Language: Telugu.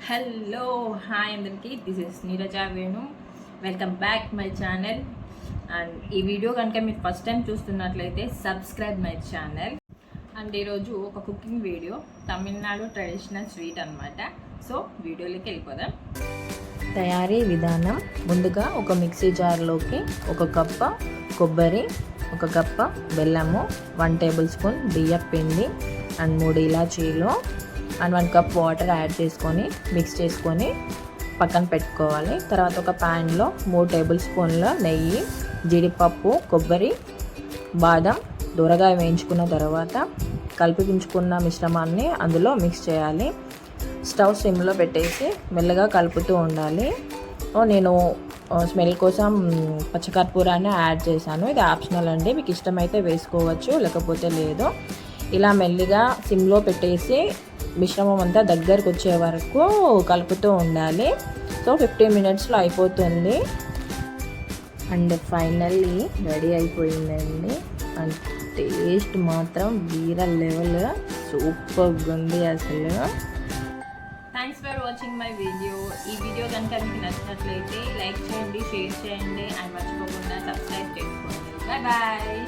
హలో హాయ్ అందరికీ, this is Neeraja Venu. Welcome back my channel. And ఈ వీడియో కనుక మీరు ఫస్ట్ టైం చూస్తున్నట్లయితే సబ్స్క్రైబ్ మై ఛానల్. అండ్ ఈరోజు ఒక cooking video, Tamil Nadu traditional sweet అనమాట. సో వీడియోలోకి వెళ్ళిపోదాం. తయారీ విధానం: ముందుగా ఒక మిక్సీ జార్లోకి ఒక కప్ప కొబ్బరి, ఒక కప్ప బెల్లము, 1 టేబుల్ స్పూన్ బియ్యం పిండి అండ్ 3 ఇలాచీలు అండ్ 1 కప్ వాటర్ యాడ్ చేసుకొని మిక్స్ చేసుకొని పక్కన పెట్టుకోవాలి. తర్వాత ఒక ప్యాన్లో 3 టేబుల్ స్పూన్ల నెయ్యి, జీడిపప్పు, కొబ్బరి, బాదం దూరగా వేయించుకున్న తర్వాత కలిపించుకున్న మిశ్రమాన్ని అందులో మిక్స్ చేయాలి. స్టవ్ సిమ్లో పెట్టేసి మెల్లగా కలుపుతూ ఉండాలి. నేను స్మెల్ కోసం పచ్చకర్పూరాన్ని యాడ్ చేశాను. ఇది ఆప్షనల్ అండి, మీకు ఇష్టమైతే వేసుకోవచ్చు, లేకపోతే లేదు. ఇలా మెల్లిగా సిమ్లో పెట్టేసి మిశ్రమం అంతా దగ్గరకు వచ్చే వరకు కలుపుతూ ఉండాలి. సో 15 మినిట్స్లో అయిపోతుంది. అండ్ ఫైనల్లీ రెడీ అయిపోయిందండి. అండ్ టేస్ట్ మాత్రం వీర లెవెల్ సూపర్గా ఉంది అసలు. Thanks for watching my video. ఈ వీడియో కనుక మీకు నచ్చినట్లయితే లైక్ చేయండి, షేర్ చేయండి అండ్ మర్చిపోకుండా సబ్స్క్రైబ్ చేసుకోండి. Bye bye.